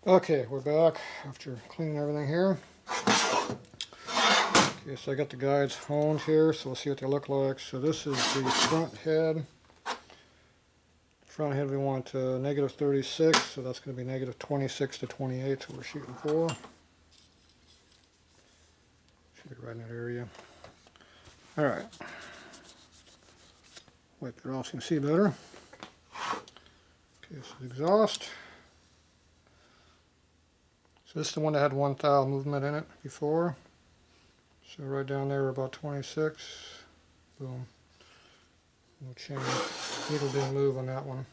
Okay, we're back after cleaning everything here. Okay, so I got the guides honed here, so we'll see what they look like. So this is the front head. Front head we want negative 36, so that's going to be negative 26 to 28, so we're shooting for. Shoot it right in that area. Alright. Wipe it off so you can see better. Okay, so the exhaust. So this is the one that had 1 thou movement in it before. So right down there we're about 26. Boom. No change. Needle didn't move on that one.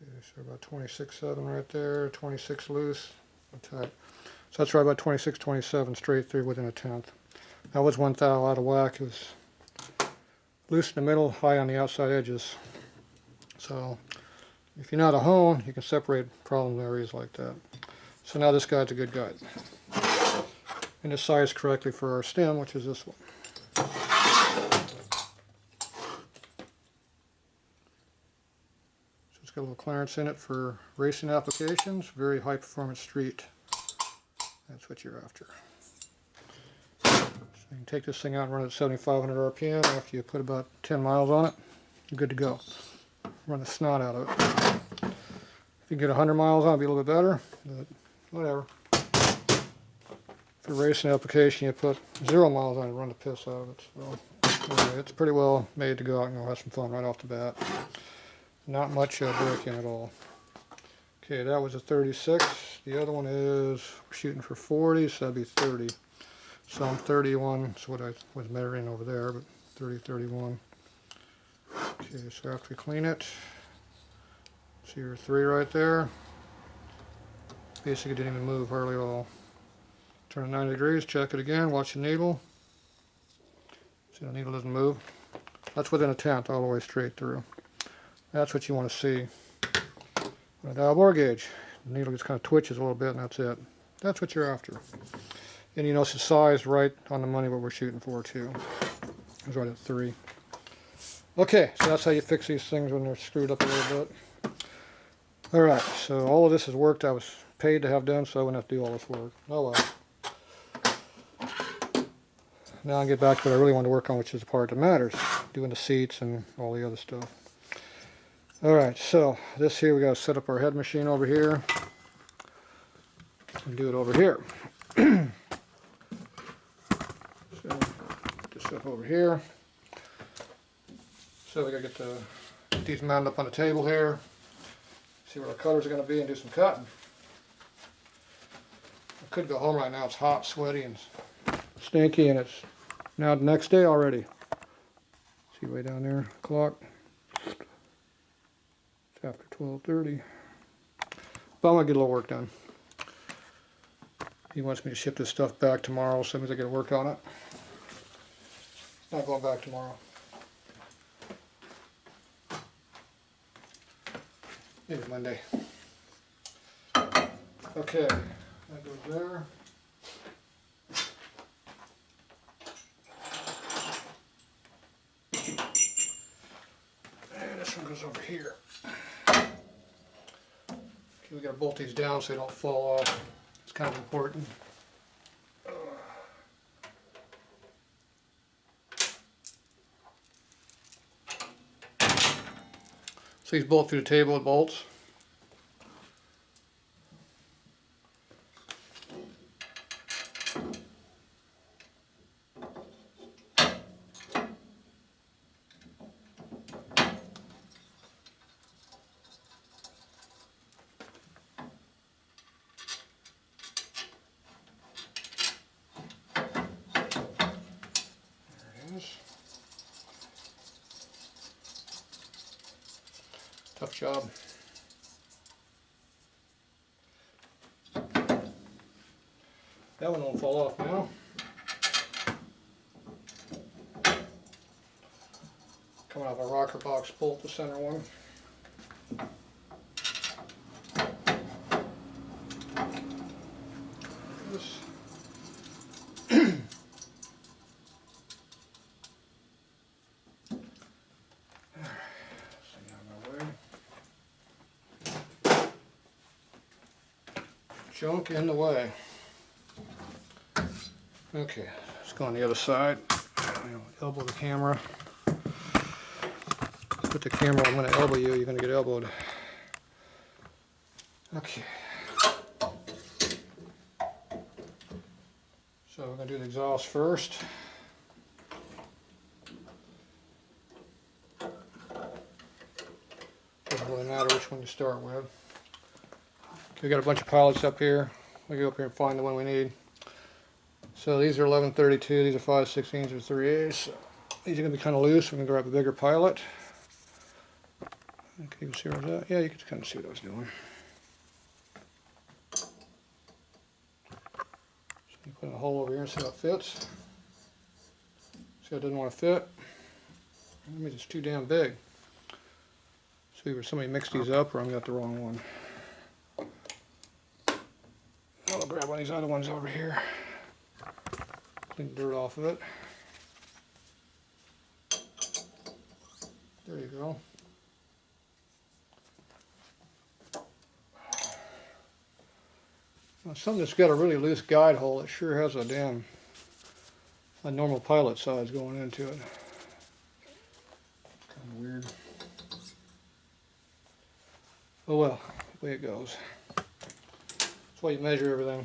Okay, so about 26.7 right there, 26 loose, tight. So that's right about 26, 27 straight through within a tenth. That was 1 thou out of whack. It was loose in the middle, high on the outside edges. So if you know how to hone, you can separate problem areas like that. So now this guide's a good guide. And it's sized correctly for our stem, which is this one. So it's got a little clearance in it for racing applications, very high performance street. That's what you're after. So you can take this thing out and run it at 7,500 RPM. After you put about 10 miles on it, you're good to go. Run the snot out of it. If you get 100 miles on it, it'll be a little bit better, but whatever. For racing application, you put 0 miles on it, run the piss out of it. So anyway, it's pretty well made to go out and have some fun right off the bat. Not much break-in at all. Okay, that was a 36. The other one is we're shooting for 40, so that'd be 30. So I'm 31. That's what I was measuring over there, but 30, 31. Okay, so after we clean it, see your 3 right there. Basically didn't even move hardly at all. Turn it 90 degrees, check it again, watch the needle. See the needle doesn't move. That's within a tenth all the way straight through. That's what you want to see. On a dial bore gauge, the needle just kind of twitches a little bit and that's it. That's what you're after. And you know, it's the size right on the money what we're shooting for too. It's right at 3. Okay, so that's how you fix these things when they're screwed up a little bit. Alright, so all of this is work I was paid to have done, so I wouldn't have to do all this work. Oh well. Now I get back to what I really want to work on, which is the part that matters. Doing the seats and all the other stuff. Alright, so this here we got to set up our head machine over here. And do it over here. So, put this up over here. So we got to get these mounted up on the table here. See where our cutters are going to be and do some cutting. I could go home right now. It's hot, sweaty, and stinky, and it's now the next day already. See way down there, clock. It's after 12:30. But I'm going to get a little work done. He wants me to ship this stuff back tomorrow, so I get to work on it. It's not going back tomorrow. Maybe Monday. Okay, that goes there. And this one goes over here. Okay, we gotta bolt these down so they don't fall off. It's kind of important. So these bolt through the table with bolts. Tough job. That one won't fall off now. Coming off a rocker box bolt, the center one. This. See on my way. junk in the way. Okay, let's go on the other side. Elbow the camera. Put the camera, I'm going to elbow you, you're going to get elbowed. Okay. So we're going to do the exhaust first. Doesn't really matter which one you start with. Okay, we got a bunch of pilots up here. We go up here and find the one we need. So these are 1132, these are 5/16s or 3/8. So these are going to be kind of loose. We're going to grab a bigger pilot. You can even see where it's at. Yeah, you can kind of see what I was doing. So you put a hole over here and see how it fits. See, it doesn't want to fit. That means it's too damn big. So either somebody mixed these up or I got the wrong one. I'll grab one of these other ones over here. Clean the dirt off of it. There you go. Now, something that's got a really loose guide hole, it sure has a normal pilot size going into it. Kind of weird. Oh well, the way it goes. That's why you measure everything.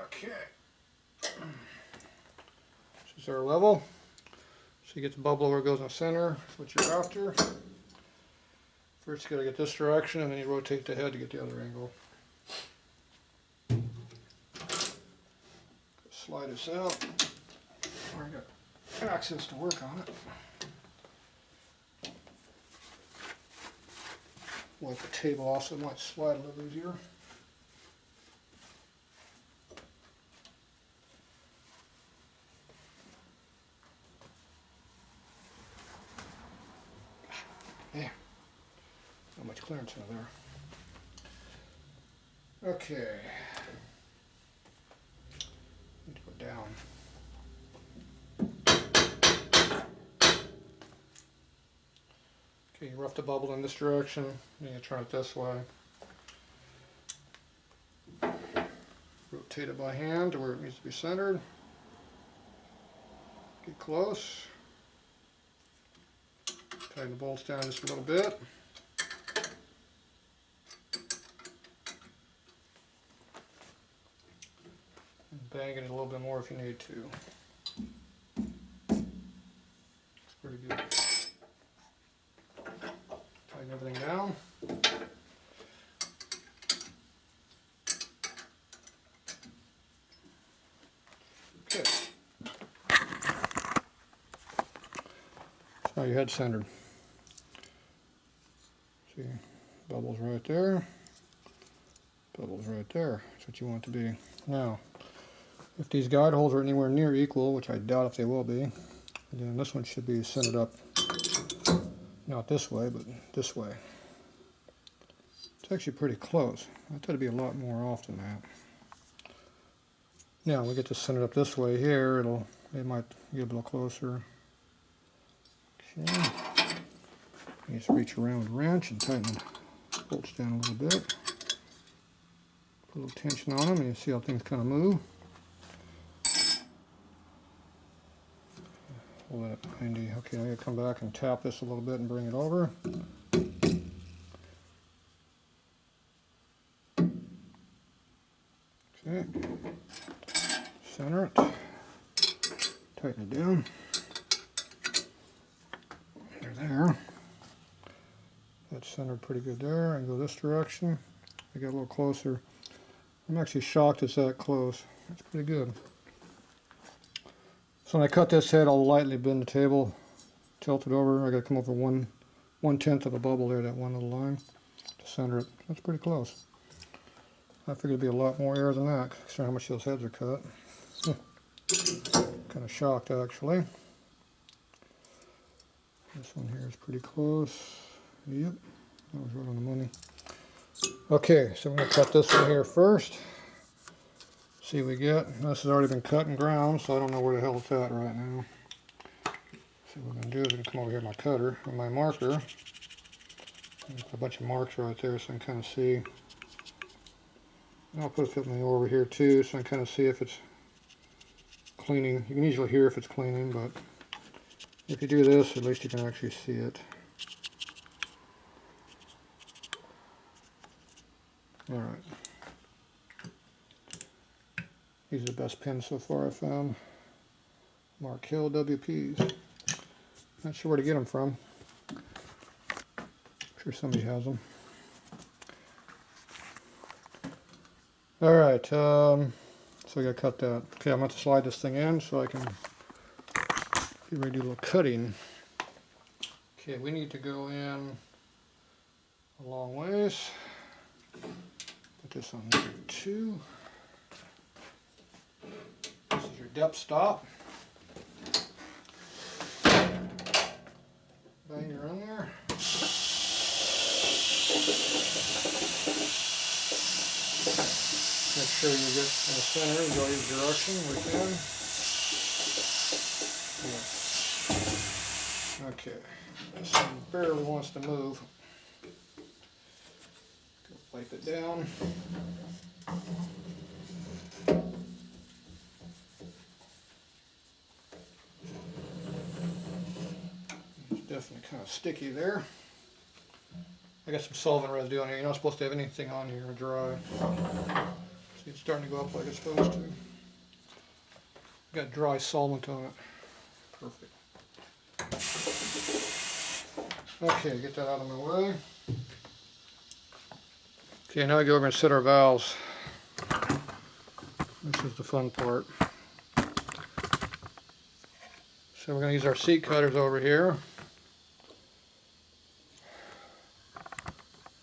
Okay. This is our level. So you get the bubble where it goes in the center. That's what you're after. First you got to get this direction and then you rotate the head to get the other angle. Slide this out. I got access to work on it. Wipe the table off so it might slide a little easier. Yeah, not much clearance in there. Okay. Need to go down. Okay, you rough the bubble in this direction, then you turn it this way. Rotate it by hand to where it needs to be centered. Get close. Tighten the bolts down just a little bit. And bang it a little bit more if you need to. It's pretty good. Tighten everything down. Okay. So now your head's centered. See, bubbles right there. Bubbles right there. That's what you want it to be. Now, if these guide holes are anywhere near equal, which I doubt if they will be, then this one should be centered up, not this way, but this way. It's actually pretty close. I thought it'd be a lot more off than that. Now, we get this centered up this way here, it might get a little closer. Okay. You just reach around with a wrench and tighten the bolts down a little bit. Put a little tension on them and you see how things kind of move. Hold that behind you. Okay, I'm going to come back and tap this a little bit and bring it over. Okay. Center it. Tighten it down. There. That's centered pretty good there. I go this direction. I get a little closer. I'm actually shocked it's that close. That's pretty good. So when I cut this head, I'll lightly bend the table, tilt it over. I got to come over 1/10 of a bubble there, that one little line, to center it. That's pretty close. I figured it'd be a lot more air than that, considering how much those heads are cut. Kind of shocked actually. This one here is pretty close. Yep, that was right on the money. Okay, so I'm going to cut this one here first. see we get. This has already been cut and ground, so I don't know where the hell it's at right now. So what we're going to do is we can come over here with my cutter and my marker. There's a bunch of marks right there so I can kind of see. And I'll put a filament over here too so I can kind of see if it's cleaning. You can usually hear if it's cleaning, but if you do this, at least you can actually see it. Alright. These are the best pins so far I found. Mark Hill WPs. Not sure where to get them from. I'm sure somebody has them. Alright, so we gotta cut that. Okay, I'm going to slide this thing in so I can get ready to do a little cutting. Okay, we need to go in a long ways. Put this on number 2. This is your depth stop. Bang her in there. Make sure you get in the center and go either direction within. Yeah. Okay, this one barely wants to move. Go wipe it down. It's definitely kind of sticky there. I got some solvent residue on here. You're not supposed to have anything on here dry. See, it's starting to go up like it's supposed to. Got dry solvent on it. Perfect. Okay, get that out of my way. Okay, now I go over and set our valves. This is the fun part. So we're going to use our seat cutters over here.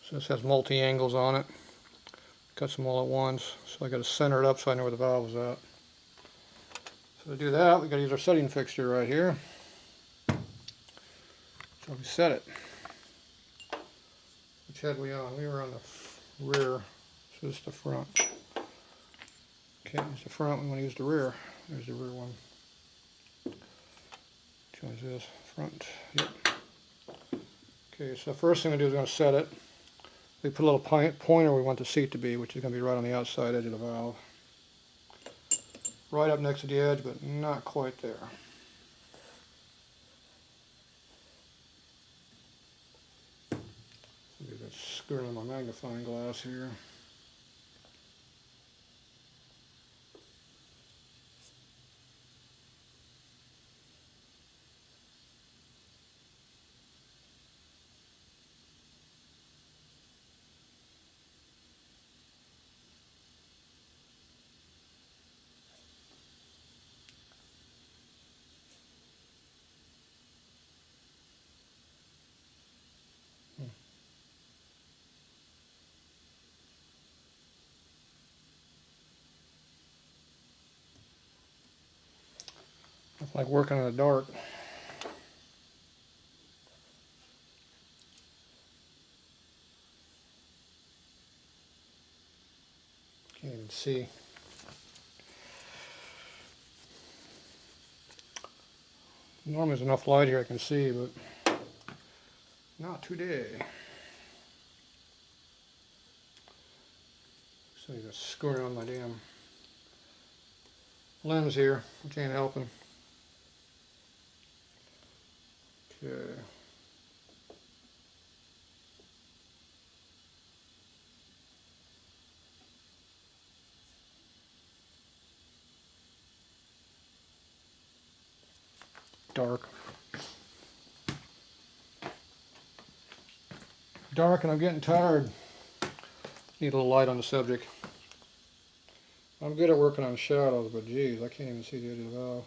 So this has multi-angles on it. Cut them all at once. So I got to center it up so I know where the valve is at. So to do that, we got to use our setting fixture right here. So we set it. Which head we on? We were on the rear. So this is the front. Can't use the front, we want to use the rear. There's the rear one. Which one is this? Front. Yep. Okay, so the first thing we do is going to set it. We put a little pointer we want the seat to be, which is going to be right on the outside edge of the valve. Right up next to the edge, but not quite there. Maybe that's screwing on my magnifying glass here. It's like working in the dark. Can't even see. Normally there's enough light here I can see, but not today. So you just screwing on my damn lens here, which ain't helping. Okay. Dark. Dark and I'm getting tired. Need a little light on the subject. I'm good at working on shadows, but geez, I can't even see the edge of the valve.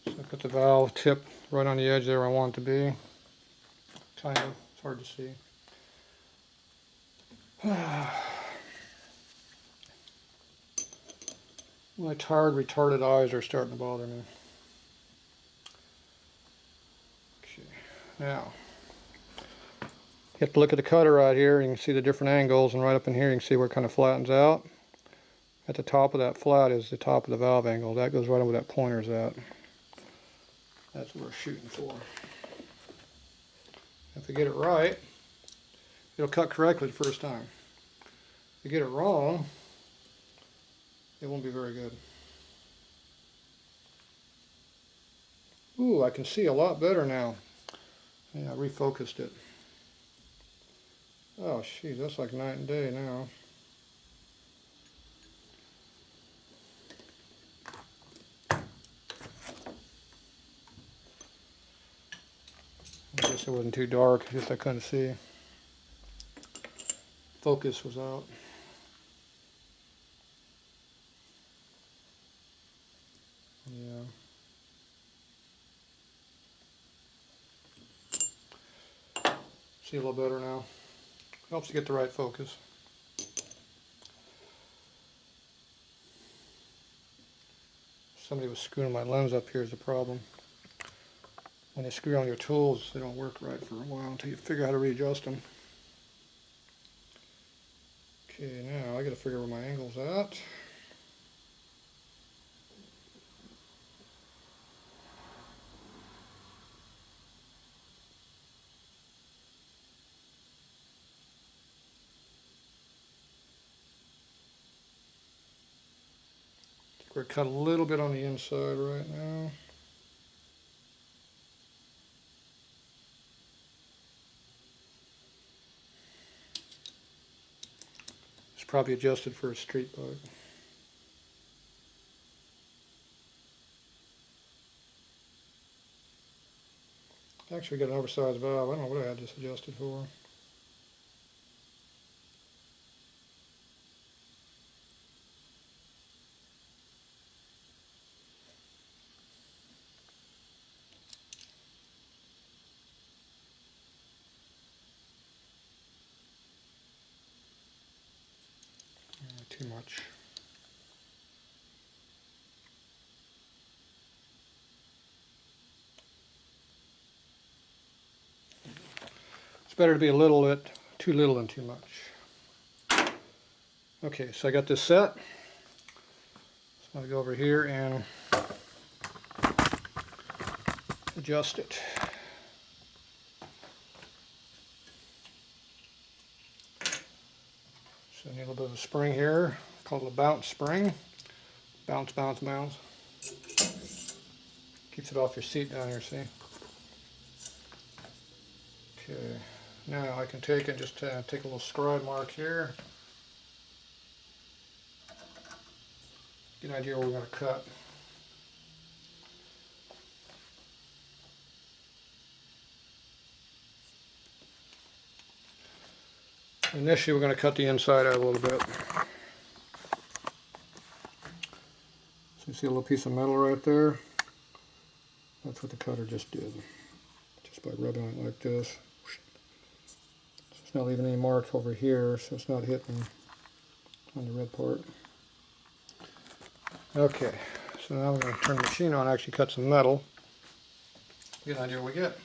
So I put the valve tip right on the edge there where I want it to be. Kind of. It's hard to see. My tired, retarded eyes are starting to bother me. Okay, now you have to look at the cutter right here. You can see the different angles, and right up in here you can see where it kind of flattens out. At the top of that flat is the top of the valve angle. That goes right over that pointer's at. That's what we're shooting for. If we get it right, it'll cut correctly the first time. If you get it wrong, it won't be very good. Ooh, I can see a lot better now. Yeah, I refocused it. Oh, geez, that's like night and day now. I guess it wasn't too dark, just I couldn't see. Focus was out. Yeah. See a little better now. Helps to get the right focus. Somebody was screwing my lens up here is the problem. When they screw on your tools, they don't work right for a while until you figure out how to readjust them. Okay, now I gotta figure where my angle's at. We're cut a little bit on the inside right now. It's probably adjusted for a street bug. Actually got an oversized valve. I don't know what I had this adjusted for. Too much. It's better to be a little bit too little than too much. Okay, so I got this set. So I'll go over here and adjust it. So I need a little bit of a spring here, called a bounce spring. Bounce, bounce, bounce. Keeps it off your seat down here, see? Okay, now I can take it, just take a little scribe mark here. Get an idea where we're going to cut. Initially we're going to cut the inside out a little bit. So you see a little piece of metal right there? That's what the cutter just did. Just by rubbing it like this. It's not leaving any marks over here, so it's not hitting on the red part. Okay, so now we're going to turn the machine on, actually cut some metal. Get an idea what we get.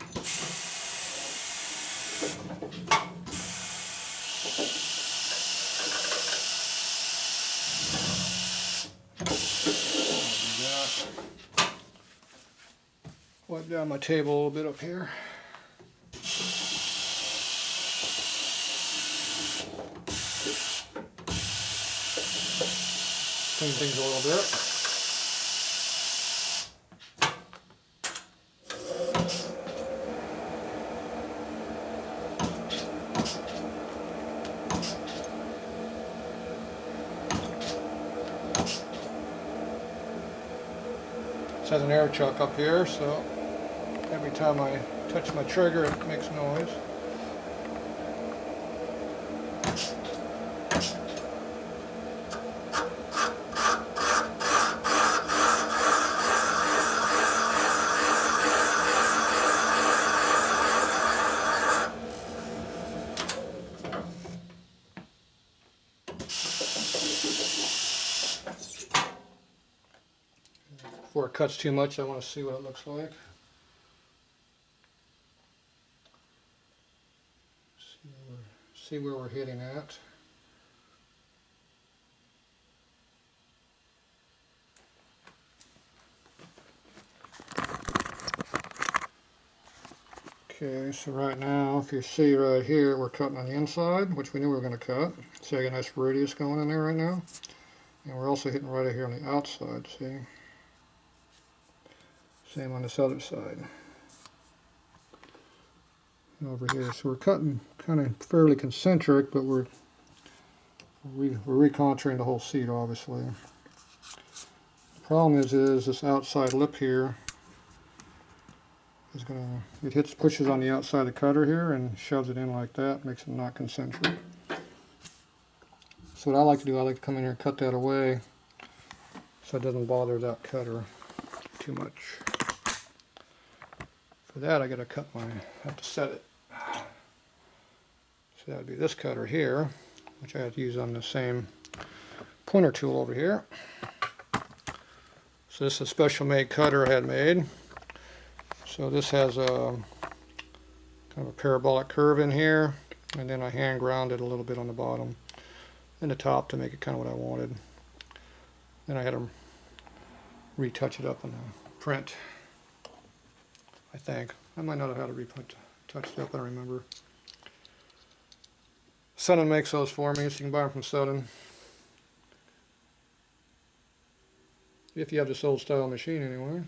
Wipe down my table a little bit up here. Clean things a little bit. This has an air chuck up here, so every time I touch my trigger it makes noise. Before it cuts too much, I want to see what it looks like. See where we're hitting at. Okay, so right now, if you see right here, we're cutting on the inside, which we knew we were going to cut. See, I got a nice radius going in there right now. And we're also hitting right here on the outside, see? Same on this other side. And over here, so we're cutting kind of fairly concentric, but we're recontouring the whole seat, obviously. The problem is this outside lip here is pushes on the outside of the cutter here and shoves it in like that, makes it not concentric. So what I like to do, I like to come in here and cut that away so it doesn't bother that cutter too much. For that I gotta have to set it. So that would be this cutter here, which I have to use on the same pointer tool over here. So this is a special made cutter I had made. So this has a kind of a parabolic curve in here, and then I hand ground it a little bit on the bottom and the top to make it kind of what I wanted. Then I had to retouch it up on the print, I think. I might not have had to retouch it up, I don't remember. Sudden makes those for me, so you can buy them from Sudden. If you have this old style machine anyway.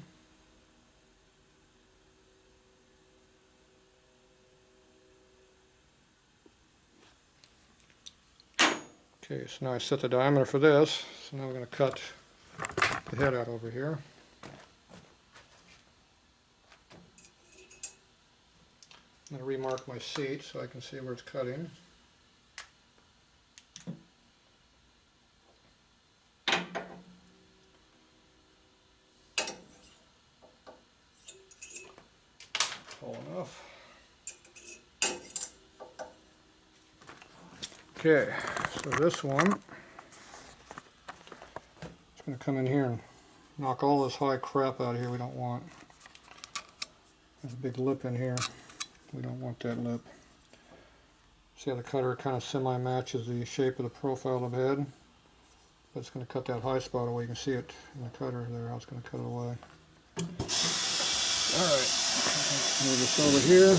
Okay, so now I set the diameter for this, so now we're going to cut the head out over here. I'm going to remark my seat so I can see where it's cutting. Tall enough. Okay, so this one, it's going to come in here and knock all this high crap out of here we don't want. There's a big lip in here. We don't want that lip. See how the cutter kind of semi-matches the shape of the profile of the head? But it's going to cut that high spot away. You can see it in the cutter there, how it's going to cut it away. Alright, move this over here.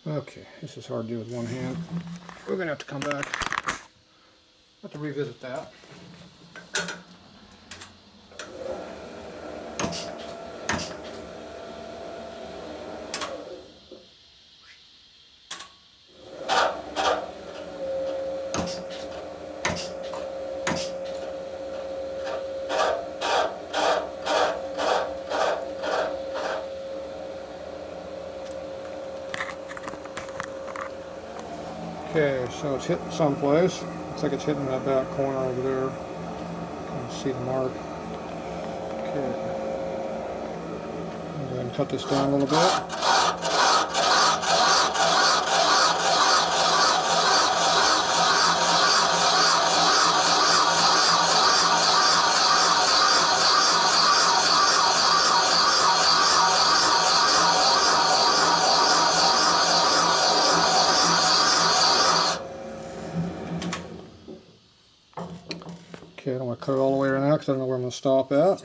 Okay, this is hard to do with one hand. We're going to have to come back. Have to revisit that. Okay, so it's hitting someplace. Looks like it's hitting that back corner over there. You can see the mark. Okay. I'm going to cut this down a little bit. Okay, I don't want to cut it all the way right now because I don't know where I'm going to stop at.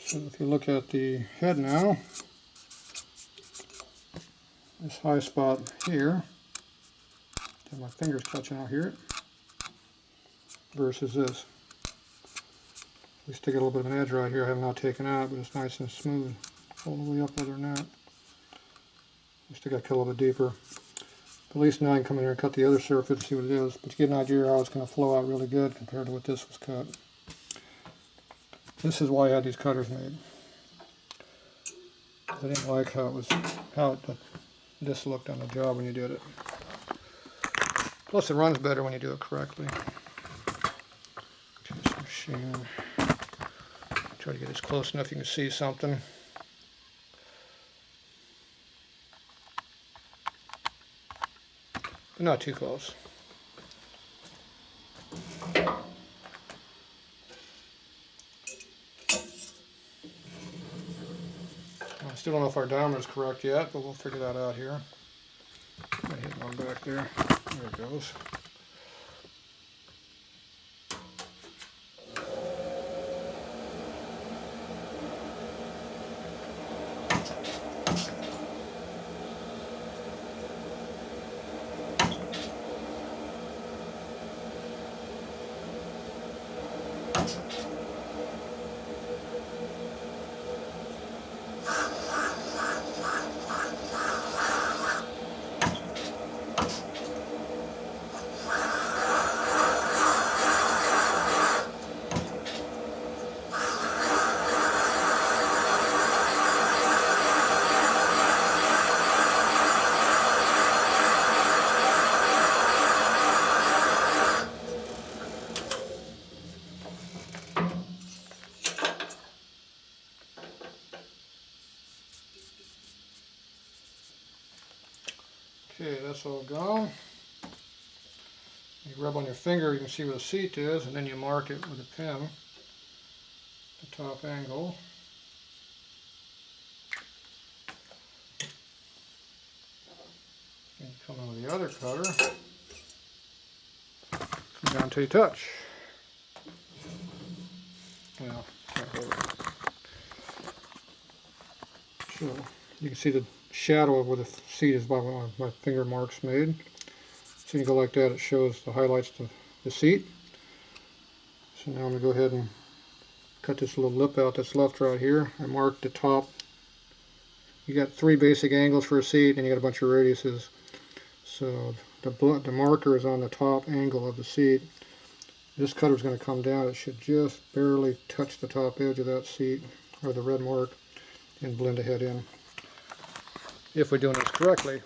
So if you look at the head now, this high spot here, my fingers touching out here, versus this. We stick a little bit of an edge right here. I have not taken out, but it's nice and smooth all the way up other than that. We still got to cut a little bit deeper. At least now I can come in here and cut the other surface and see what it is, but to get an idea how it's going to flow out really good compared to what this was cut. This is why I had these cutters made. I didn't like how the this look on the job when you did it. Plus it runs better when you do it correctly. This machine. Try to get as close enough you can see something. But not too close. I still don't know if our diameter is correct yet, but we'll figure that out here. I hit one back there. There it goes. Okay, that's all gone. You rub on your finger, you can see where the seat is, and then you mark it with a pen, the top angle. And you come in with the other cutter, come down till you touch. Well, can't hold it. So you can see the shadow of where the seat is by my finger marks made. So you go like that, it shows the highlights to the seat. So now I'm going to go ahead and cut this little lip out that's left right here. I marked the top. You got 3 basic angles for a seat, and you got a bunch of radiuses. So the marker is on the top angle of the seat. This cutter is going to come down. It should just barely touch the top edge of that seat, or the red mark, and blend the head in. If we're doing this correctly.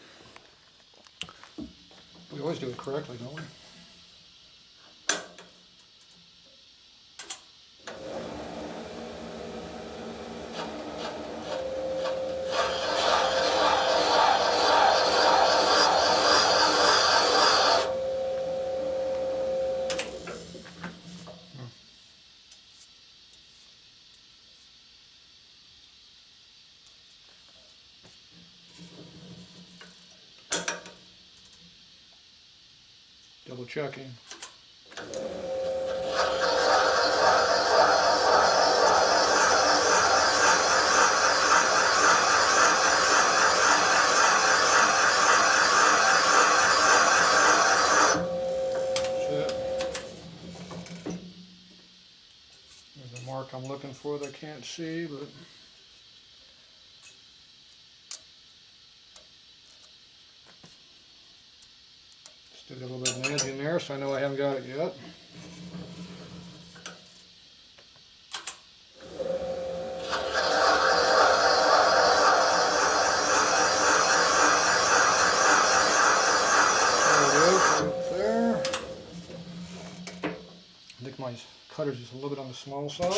We always do it correctly, don't we? Double checking. There's a mark I'm looking for that I can't see, but still got a little bit of an edge in there, so I know I haven't got it yet. I think my cutter's just a little bit on the small side.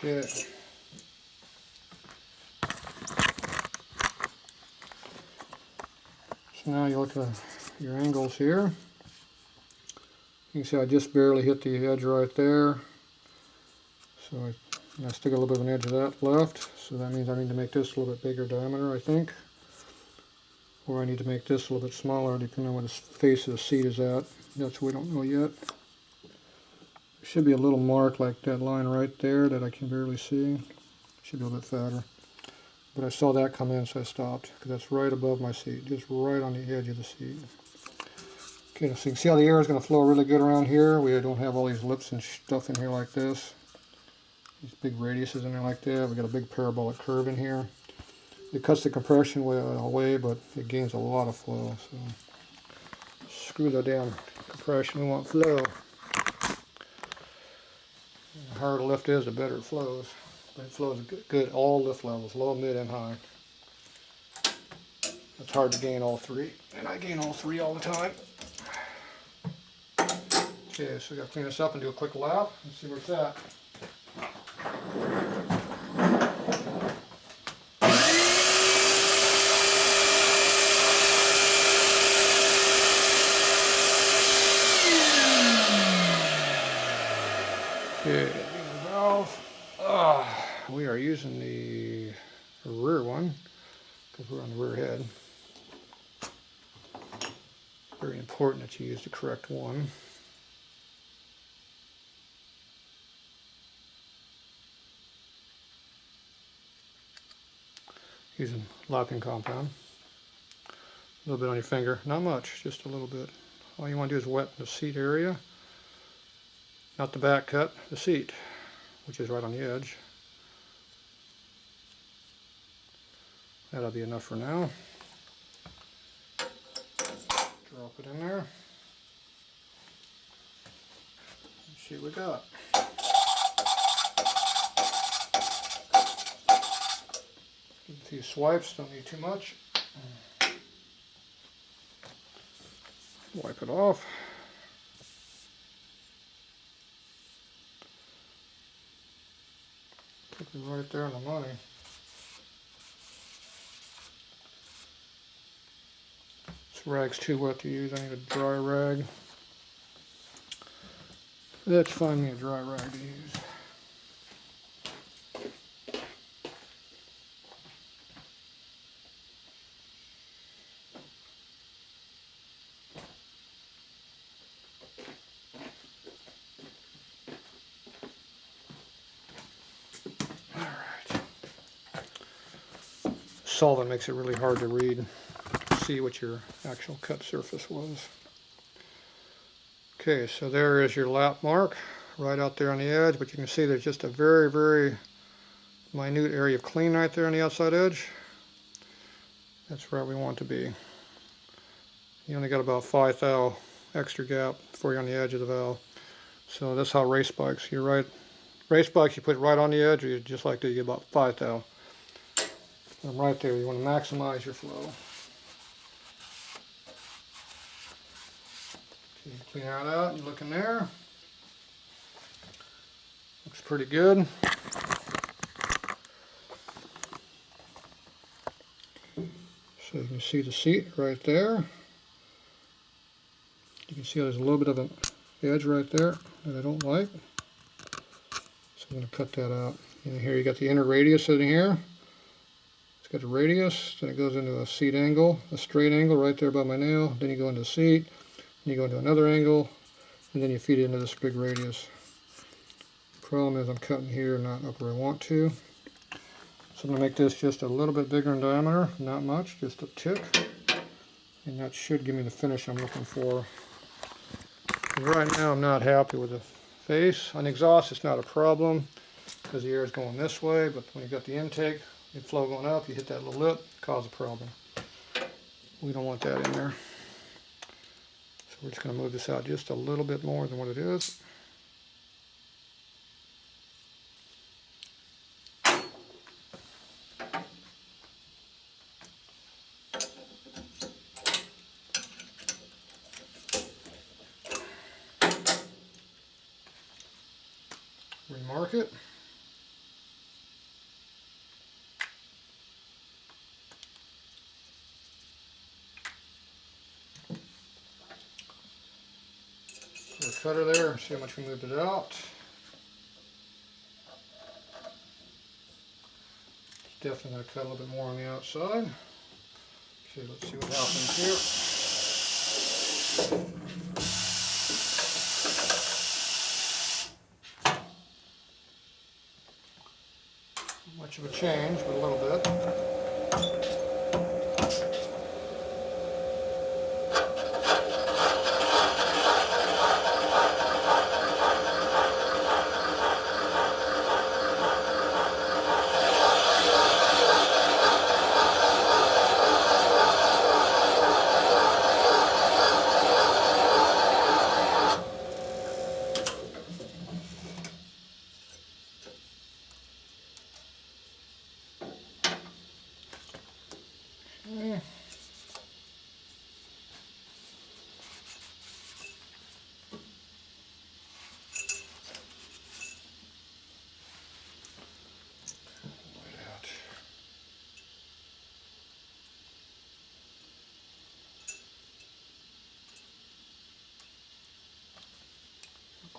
Okay. So now you look at your angles here. You can see I just barely hit the edge right there. So I still got a little bit of an edge of that left. So that means I need to make this a little bit bigger diameter, I think. Or I need to make this a little bit smaller, depending on where the face of the seat is at. That's what we don't know yet. There should be a little mark like that line right there that I can barely see. Should be a little bit fatter. But I saw that come in, so I stopped, because that's right above my seat, just right on the edge of the seat. Okay, so you can see how the air is going to flow really good around here. We don't have all these lips and stuff in here like this. These big radiuses in there like that. We got a big parabolic curve in here. It cuts the compression away, but it gains a lot of flow. So screw the damn compression, we want flow. The harder the lift is, the better it flows. But it flows good all lift levels, low, mid, and high. It's hard to gain all three, and I gain all three all the time. Okay, so we got to clean this up and do a quick lap and see where it's at. Okay, the valve. We are using the rear one because we're on the rear head. Very important that you use the correct one. Using lapping compound. A little bit on your finger, not much, just a little bit. All you want to do is wet the seat area, not the back cut, the seat, which is right on the edge. That'll be enough for now. Drop it in there. Let's see what we got. A few swipes, don't need too much. Wipe it off. Put it right there on the money. This rag's too wet to use. I need a dry rag. Let's find me a dry rag to use. Solvent makes it really hard to read, see what your actual cut surface was. Okay, so there is your lap mark right out there on the edge, but you can see there's just a very, very minute area of clean right there on the outside edge. That's where we want to be. You only got about 5 thou extra gap before you're on the edge of the valve. So that's how race bikes, you're right. Race bikes, you put it right on the edge, you just like that, you get about 5 thou. Right there, you want to maximize your flow. Okay, clean that out, you look in there. Looks pretty good. So you can see the seat right there. You can see there's a little bit of an edge right there that I don't like. So I'm going to cut that out. And here you got the inner radius sitting here. It's got a radius, then it goes into a seat angle, a straight angle right there by my nail. Then you go into the seat, then you go into another angle, and then you feed it into this big radius. Problem is I'm cutting here, not up where I want to. So I'm going to make this just a little bit bigger in diameter, not much, just a tick. And that should give me the finish I'm looking for. And right now I'm not happy with the face. On exhaust it's not a problem because the air is going this way, but when you got the intake, the flow going up, you hit that little lip, cause a problem. We don't want that in there. So we're just going to move this out just a little bit more than what it is. Remark it. Put a cutter there, see how much we moved it out. It's definitely going to cut a little bit more on the outside. Okay, let's see what happens here. Much of a change, but a little bit.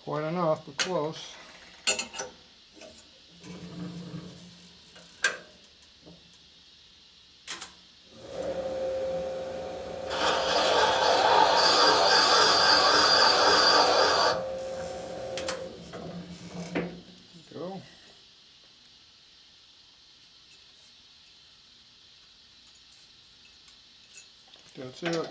quite enough, but close. Go. That's it.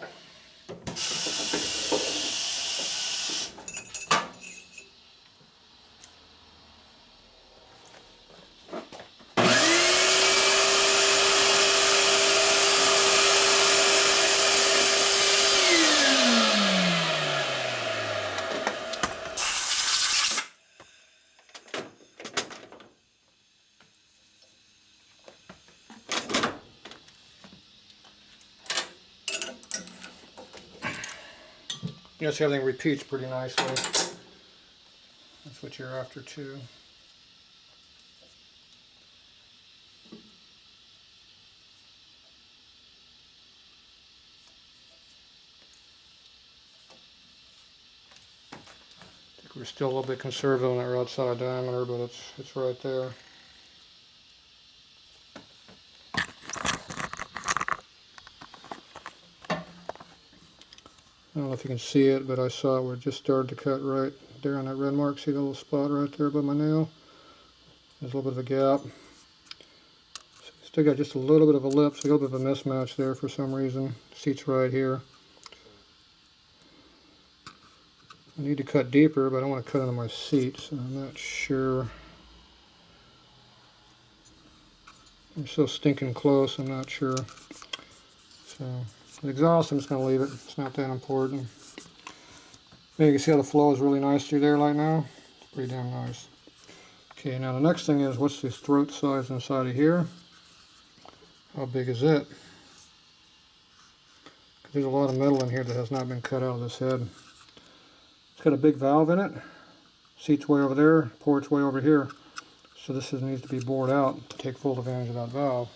Yes, everything repeats pretty nicely. That's what you're after too. I think we're still a little bit conservative on that outside diameter, but it's right there. I don't know if you can see it, but I saw it where it just started to cut right there on that red mark. See the little spot right there above my nail? There's a little bit of a gap. Still got just a little bit of a lip, so a little bit of a mismatch there for some reason. Seat's right here. I need to cut deeper, but I don't want to cut into my seat, so I'm not sure. I'm so stinking close, I'm not sure. So, the exhaust, I'm just going to leave it. It's not that important. Now you can see how the flow is really nice through there right now. Pretty damn nice. Okay, now the next thing is, what's this throat size inside of here? How big is it? Because there's a lot of metal in here that has not been cut out of this head. It's got a big valve in it. Seat's way over there, port's way over here. So this needs to be bored out to take full advantage of that valve.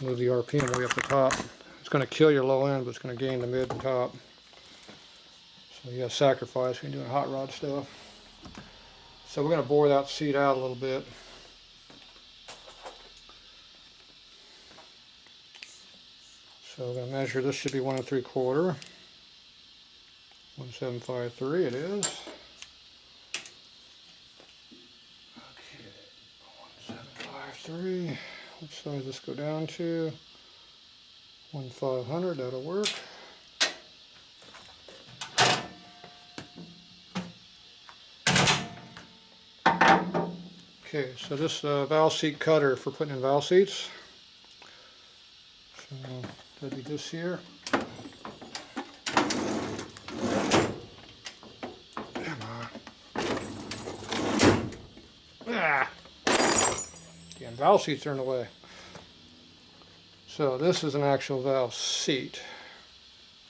Move the RPM way up the top. It's going to kill your low end, but it's going to gain the mid and top. So you got to sacrifice when you're doing hot rod stuff. So we're going to bore that seat out a little bit. So we're going to measure, this should be 1 3/4. 1753 it is. Okay, 1753. What size does this go down to? 1500, that'll work. Okay, so this valve seat cutter for putting in valve seats. So that'd be this here. Come on. Ah! Again, valve seats are in the way. So this is an actual valve seat.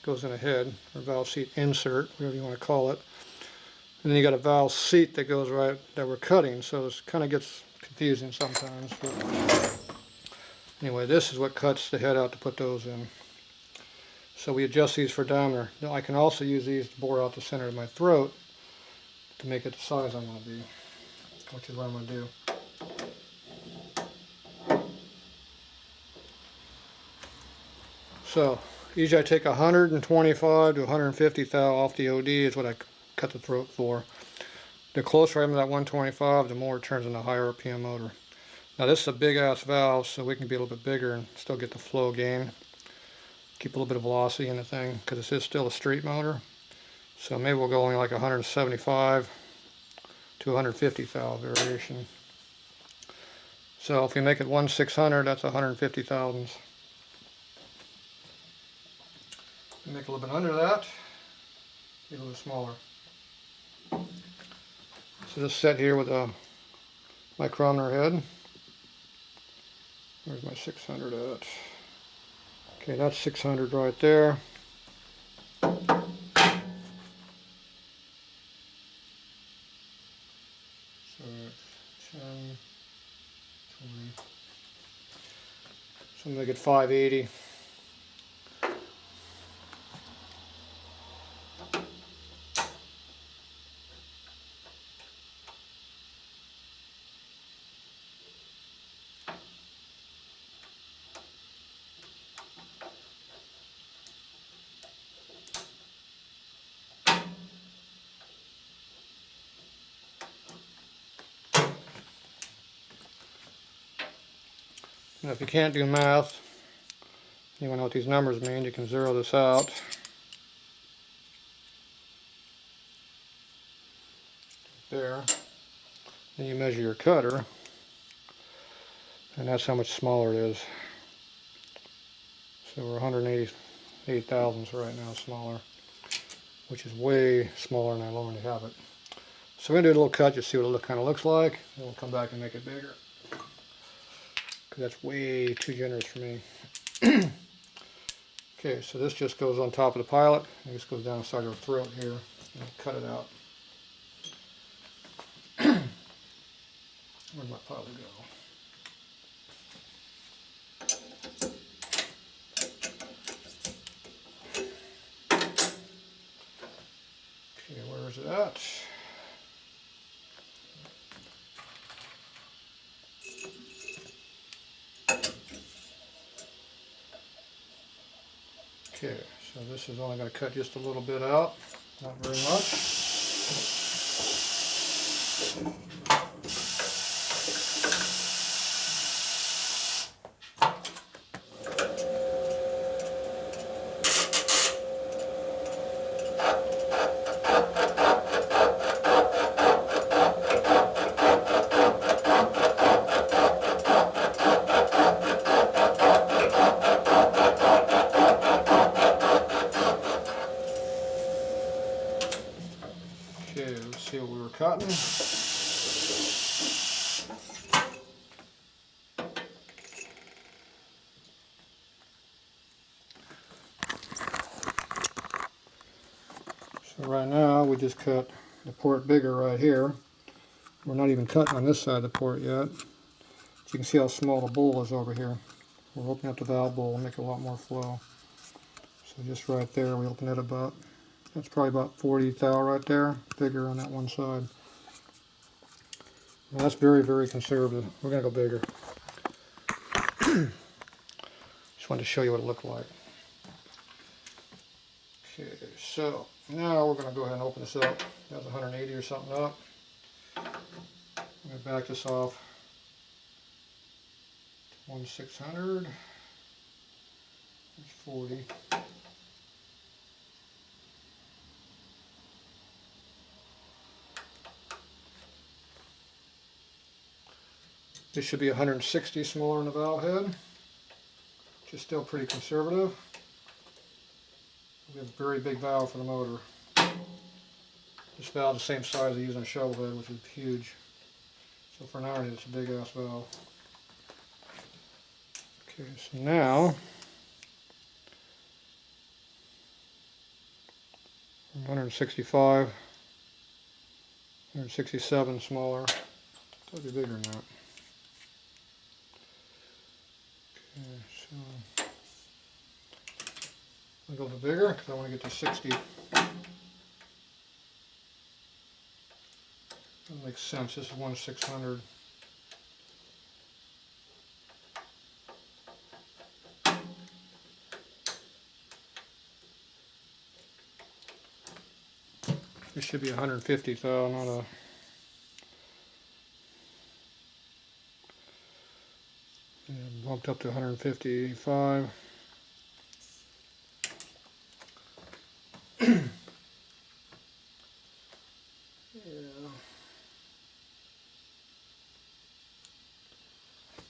Goes in a head, or valve seat insert, whatever you want to call it. And then you got a valve seat that goes right, that we're cutting, so this kind of gets confusing sometimes. But anyway, this is what cuts the head out to put those in. So we adjust these for diameter. Now I can also use these to bore out the center of my throat to make it the size I want to be, which is what I'm going to do. So usually I take 125 to 150 thou off the OD is what I cut the throat for. The closer I am to that 125, the more it turns into a higher RPM motor. Now this is a big ass valve, so we can be a little bit bigger and still get the flow gain. Keep a little bit of velocity in the thing, because this is still a street motor. So maybe we'll go only like 175 to 150 thou variation. So if we make it 1/600, that's 150 thousandths. Make a little bit under that, get a little smaller. So this set here with a micrometer head. Where's my 600 at? Okay, that's 600 right there. So it's 10, 20. So I'm gonna get 580. Now, if you can't do math, you want to know what these numbers mean, you can zero this out. There. Then you measure your cutter, and that's how much smaller it is. So we're 188 thousandths right now smaller, which is way smaller than I normally have it. So we're going to do a little cut, just see what it kind of looks like, and we'll come back and make it bigger. Because that's way too generous for me. Okay, so this just goes on top of the pilot, and this goes down inside our throat here, and cut it out. Where'd my pilot go? Okay, where is it at? Okay, so this is only going to cut just a little bit out, not very much. Okay, let's see what we were cutting. So right now we just cut the port bigger right here. We're not even cutting on this side of the port yet. But you can see how small the bowl is over here. We'll open up the valve bowl and make a lot more flow. So just right there, we open it about, that's probably about 40 thou right there, bigger on that one side. And that's very, very conservative. We're going to go bigger. Just wanted to show you what it looked like. Okay, so now we're going to go ahead and open this up. That's 180 or something up. I'm going to back this off. 1/600. That's 40. This should be 160 smaller in the valve head, which is still pretty conservative. We have a very big valve for the motor. This valve is the same size as I use on a shovel head, which is huge. So for an ironhead, it's a big ass valve. Okay, so now 165, 167 smaller. It'll be bigger than that. Okay, so I'll go a little bigger because I want to get to 60. That makes sense. This is 1/600. This should be 150 thou, not a. And bumped up to 155. Yeah.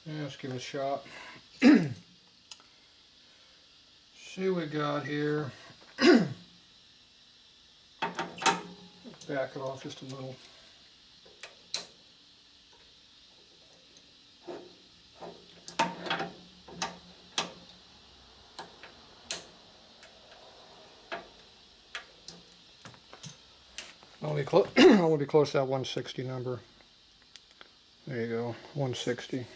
Let's give it a shot. See what we got here. Back it off just a little. I want to be close to that 160 number. There you go, 160.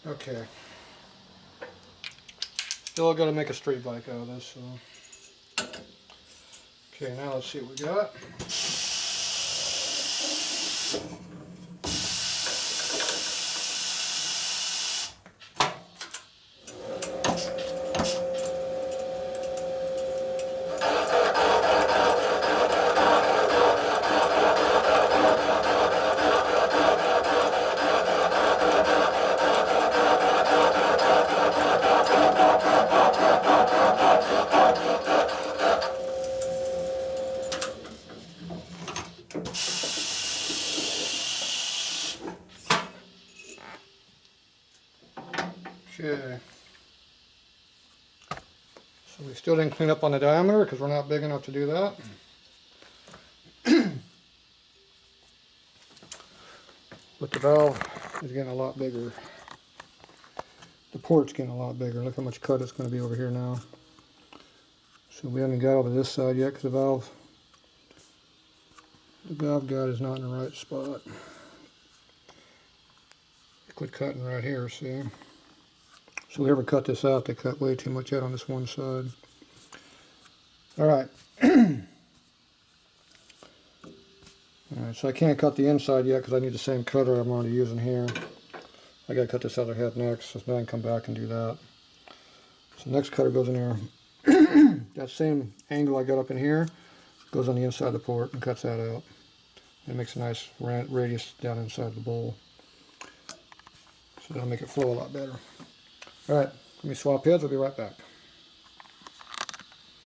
Okay. Still got to make a street bike out of this. So. Okay, now let's see what we got. Still didn't clean up on the diameter because we're not big enough to do that. But the valve is getting a lot bigger. The port's getting a lot bigger. Look how much cut it's going to be over here now. So we haven't got over this side yet because the valve guide is not in the right spot. Quit cutting right here, see? So whoever cut this out, they cut way too much out on this one side. Alright. Alright, so I can't cut the inside yet because I need the same cutter I'm already using here. I gotta cut this other head next, so then I can come back and do that. So the next cutter goes in here. That same angle I got up in here goes on the inside of the port and cuts that out. It makes a nice radius down inside the bowl. So that'll make it flow a lot better. Alright, let me swap heads, I'll be right back.